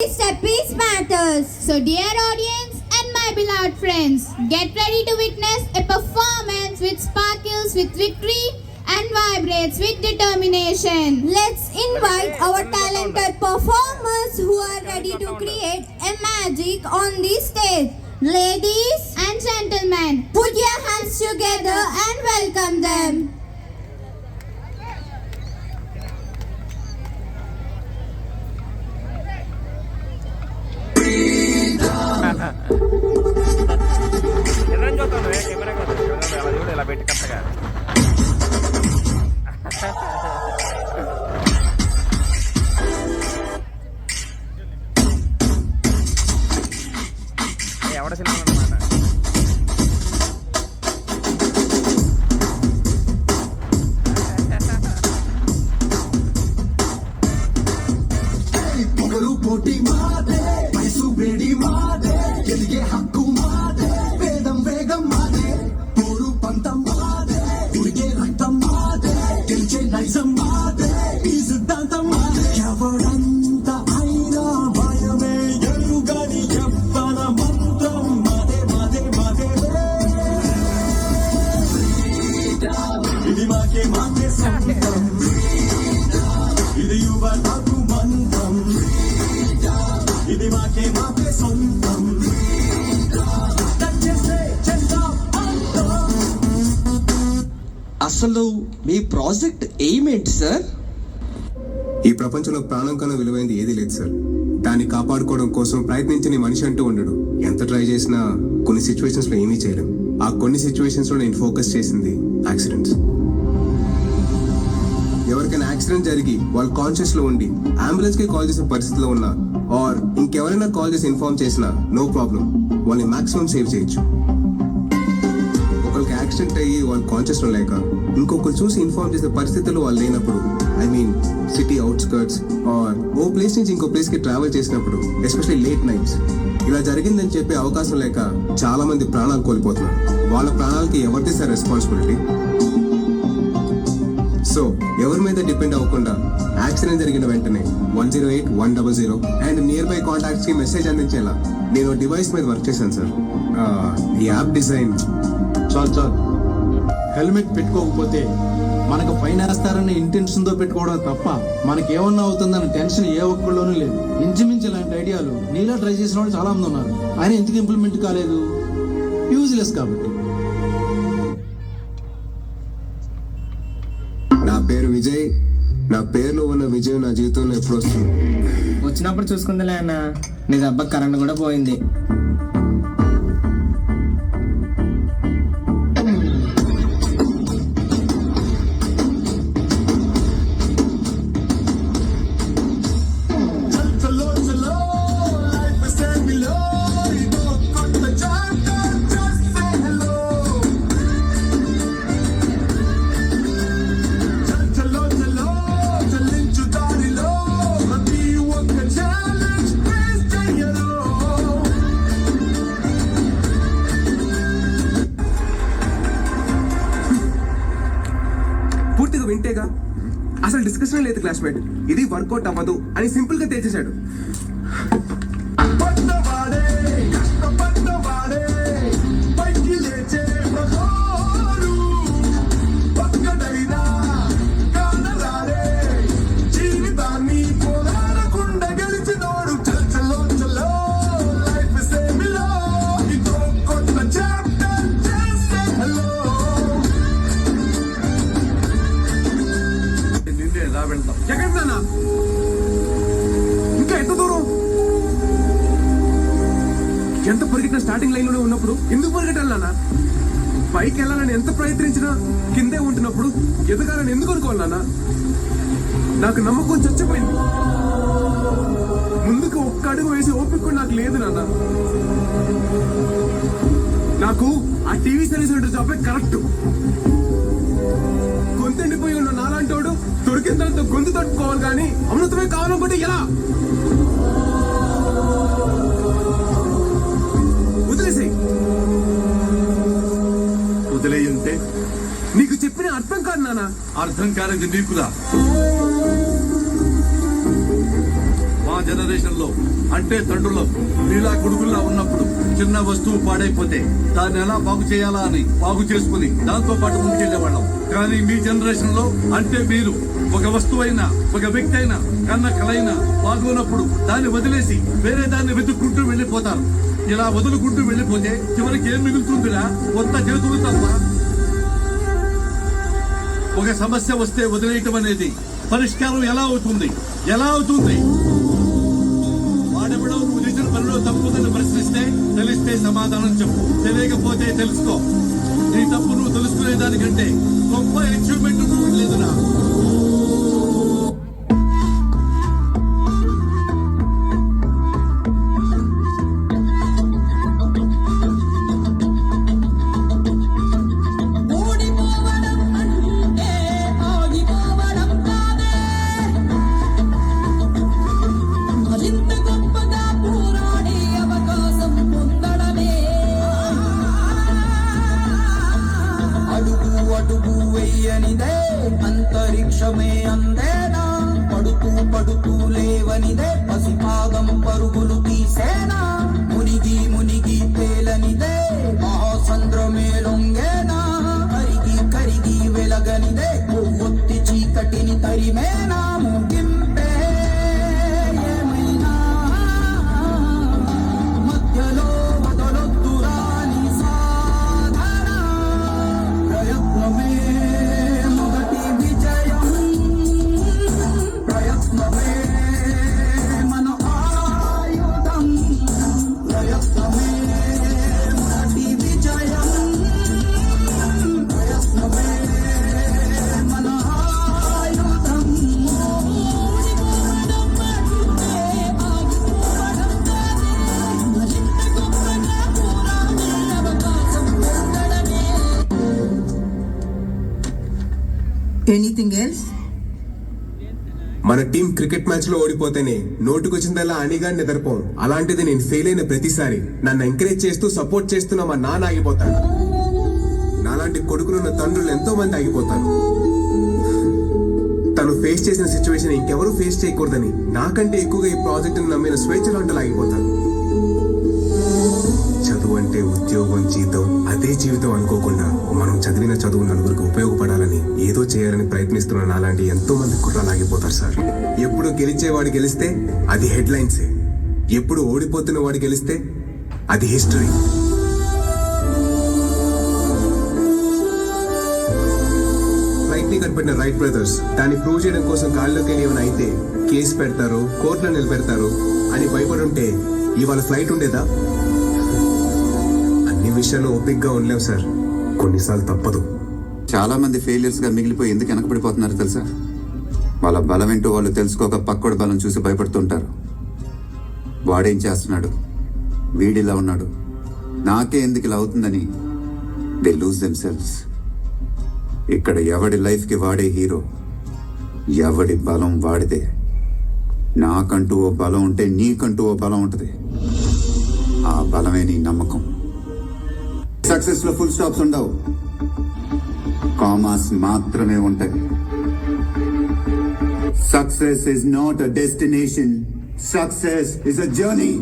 Step is matters. So dear audience and my beloved friends, get ready to witness a performance which sparkles with victory and vibrates with determination. Let's invite our talented performers who are ready to create a magic on the stage. Ladies and gentlemen, put your hands together and welcome them. ఎలా చూస్తాను camera అలా చూడు ఇలా పెట్టి కరెక్ట్గా ఎవడ cinema అన్నమాట. పొగరు పోటీ మాదే వయసు వేడి మాదే ఎదిగే హక్కు మాదే వేదం వేగం మాదే పోరు పంతం మాదే ఉడిగే రక్తం మాదే గెలిచే నైజం మాదే ఈ సిద్ధాంతం మాదే ఎవడంత అయినా భయమే ఎరుగని చెప్పన మంత్రం మాదే మాదే మాదే ఇది మాకే మాకే సొంతం ఇది యువతకు మంత్రం ఇది మాకే మాకే సొంతం అసలు మీ ప్రాజెక్ట్ ఎయిమ్ ఏంటి సార్? ఈ ప్రపంచంలో ప్రాణం కన్నా విలువైంది ఏది లేదు సార్. దాన్ని కాపాడుకోవడం కోసం ప్రయత్నించని మనిషి అంటూ ఉండడు. ఎంత ట్రై చేసినా కొన్ని సిచ్యువేషన్స్ లో ఏమీ చేయలేం. ఆ కొన్ని సిచ్యువేషన్స్ లో నేను ఫోకస్ చేసింది యాక్సిడెంట్స్. ఎవరికైనా యాక్సిడెంట్ జరిగి వాళ్ళు కాన్షియస్ లో ఉండి అంబులెన్స్ కి కాల్ చేసే పరిస్థితిలో ఉన్నా ఆర్ ఇంకెవరైనా కాల్ చేసి ఇన్ఫార్మ్ చేసినా నో ప్రాబ్లం, వాళ్ళని మాక్సిమం సేవ్ చేయొచ్చు. ఒకరికి యాక్సిడెంట్ అయ్యి వాళ్ళు కాన్షియస్ లో లేక ఇంకొకరు చూసి ఇన్ఫార్మ్ చేసే పరిస్థితుల్లో వాళ్ళు లేనప్పుడు, I mean city outskirts or ఓ ప్లేస్ నుంచి ఇంకో ప్లేస్ కి ట్రావెల్ చేసినప్పుడు, ఎస్పెషల్లీ లేట్ నైట్స్ ఇలా జరిగిందని చెప్పే అవకాశం లేక చాలా మంది ప్రాణాలు కోల్పోతున్నారు. వాళ్ళ ప్రాణాలకి ఎవరిది సార్ రెస్పాన్సిబిలిటీ? సో ఎవరి మీద డిపెండ్ అవ్వకుండా యాక్సిడెంట్ జరిగిన వెంటనే 108 100 అండ్ నియర్ బై కాంటాక్ట్స్ కి మెసేజ్ అందించేలా నేను డివైస్ మీద వర్క్ చేశాను సార్. ఈ యాప్ డిజైన్ చాలు హెల్మెట్ పెట్టుకోకపోతే మనకు ఫైన్ వేస్తారనే ఇంటెన్షన్తో పెట్టుకోవడం తప్ప మనకేమన్నా అవుతుందన్న టెన్షన్ ఏ ఒక్కళ్ళలోనూ లేదు. ఇంచుమించు ఇలాంటి ఐడియాలు నీలా ట్రై చేసిన వాళ్ళు చాలా మంది ఉన్నారు. ఆయన ఎందుకు ఇంప్లిమెంట్ కాలేదు? యూజ్లెస్ కాబట్టి. నా పేరు విజయ్. నా పేరులో ఉన్న విజయం నా జీవితంలో ఎప్పుడు వస్తుంది? వచ్చినప్పుడు చూసుకుందిలే అన్న. నీ దెబ్బ కరెంట్ కూడా పోయింది. పూర్తిగా వింటేగా అసలు డిస్కషన్ లేదు క్లాస్మేట్. ఇది వర్కౌట్ అవ్వదు అని సింపుల్ గా తేల్చేశాడు. ఇంకా ఎంత దూరం? ఎంత పరిగెట్టిన స్టార్టింగ్ లైన్ లోనే ఉన్నప్పుడు ఎందుకు పరిగెట్టాలన్నా? పైకి వెళ్ళాలని ఎంత ప్రయత్నించినా కిందే ఉంటున్నప్పుడు ఎదగాలని ఎందుకు అనుకోవాలన్నా? నాకు నమ్మకం చచ్చిపోయింది. ముందుకు ఒక్క అడుగు వేసి ఓపిక కూడా నాకు లేదు నాన్న. నాకు ఆ టీవీ సర్వీస్ సెంటర్ జాబే కరెక్ట్. గొంతెండిపోయి ఉన్న నాలాంటోడు దొరికిన దాంతో గొంతు తట్టుకోవాలి కానీ అమృతమే కావాలనుకుంటే ఎలా? వదిలేయంటే నీకు చెప్పిన అర్థం కాదు నాన్న. అర్థం కాలేదు నీకురా. మా జన జనరేషన్ లో అంటే తండ్రులకు మీలా కొడుకుల్లా ఉన్నప్పుడు చిన్న వస్తువు పాడైపోతే దాన్ని ఎలా బాగు చేయాలా అని బాగు చేసుకుని దాంతో పాటు ముందుకెళ్లేవాళ్ళం. కానీ మీ జనరేషన్ లో అంటే మీరు ఒక వస్తువు అయినా ఒక వ్యక్తి అయినా కన్న కలైనా బాగున్నప్పుడు దాన్ని వదిలేసి వేరే దాన్ని వెతుక్కుంటూ వెళ్ళిపోతారు. ఇలా వదులుకుంటూ వెళ్ళిపోతే చివరికి ఏం మిగులుతుందిరా? కొత్త చేతులు తప్ప. ఒక సమస్య వస్తే వదిలేయటం అనేది పరిష్కారం ఎలా అవుతుంది? వాడెవడో నువ్వు చేసిన పనిలో తప్పుదని ప్రశ్నిస్తే తెలిస్తే సమాధానం చెప్పు, తెలియకపోతే తెలుసుకో. నీ తప్పు నువ్వు తెలుసుకునే దానికంటే గొప్ప అచీవ్మెంట్ నువ్వు లేదురా. అడుగు వెయ్యనిదే అంతరిక్షమే అందేనా, పడుతూ పడుతూ లేవనిదే పసిపాదం పరుగులు తీసేనా, మునిగి మునిగి తేలనిదే మహాసంద్రమే లొంగేనా, కరిగి కరిగి వెలగనిదే కొవ్వొత్తి చీకటిని తరిమేనా, ముగింపే ఏమైనా మధ్యలో వదలొద్దు రాని సాధన, ప్రయత్నమే మొదటి విజయం, ప్రయత్నమే మన ఆయుధం, ప్రయత్నమే మొదటి విజయం, ప్రయత్నమే మన ఆయుధం. Anything else? మన టీం క్రికెట్ మ్యాచ్ లో ఓడిపోతేనే నోటుకొచ్చిందల్లా అనిగా నిద్రపోం. అలాంటిది నేను ఫెయిల్ అయిన ప్రతిసారి నన్ను ఎంకరేజ్ చేస్తూ సపోర్ట్ చేస్తున్న మా నాన్న ఆగిపోతాడు. నాలాంటి కొడుకులున్న తండ్రులు ఎంతో మంది ఆగిపోతారు. తను ఫేస్ చేసిన సిచ్యువేషన్ ఇంకెవరూ ఫేస్ చేయకూడదని నాకంటే ఎక్కువగా ఈ ప్రాజెక్ట్ నమ్మిన స్వేచ్ఛ లాంటి ఆగిపోతారు. చదువు అంటే ఉద్యోగం, జీతం, అదే జీవితం అనుకోకుండా మనం చదివిన చదువు నలుగురికి ఉపయోగపడాలని ఏదో చేయాలని ప్రయత్నిస్తున్న నాలాంటి ఎంతో మంది కుట్రలు ఆగిపోతారు సార్. ఎప్పుడు గెలిచేవాడు గెలిస్తే అది హెడ్లైన్సే, ఎప్పుడు ఓడిపోతున్న వాడు గెలిస్తే అది హిస్టరీ. ఫ్లైట్ ని కనిపెట్టిన రైట్ బ్రదర్స్ దాన్ని ప్రూవ్ చేయడం కోసం గాల్లోకి వెళ్ళి ఏమైనా అయితే కేసు పెడతారు, కోర్టులో నిలబెడతారు అని భయపడి ఉంటే ఇవాళ ఫ్లైట్ ఉండేదా? అన్ని విషయాలు ఓపిక్గా ఉండలేవు సార్, కొన్నిసార్లు తప్పదు. చాలా మంది ఫెయిలియర్స్ గా మిగిలిపోయి ఎందుకు వెనకబడిపోతున్నారు తెలుసా? వాళ్ళ బలం ఏంటో వాళ్ళు తెలుసుకోక పక్కోడి బలం చూసి భయపడుతుంటారు. వాడేం చేస్తున్నాడు, వీడిలా ఉన్నాడు, నాకే ఎందుకు ఇలా అవుతుందని దే లూజ్ దెమ్సెల్వ్స్. ఇక్కడ ఎవడి లైఫ్కి వాడే హీరో, ఎవడి బలం వాడిదే. నాకంటూ ఓ బలం ఉంటే నీకంటూ ఓ బలం ఉంటుంది. ఆ బలమే నీ నమ్మకం. సక్సెస్ లో ఫుల్ స్టాప్స్ ఉండవు, కామాస్ మాత్రమే ఉంటాయి. Success is not a destination, success is a journey.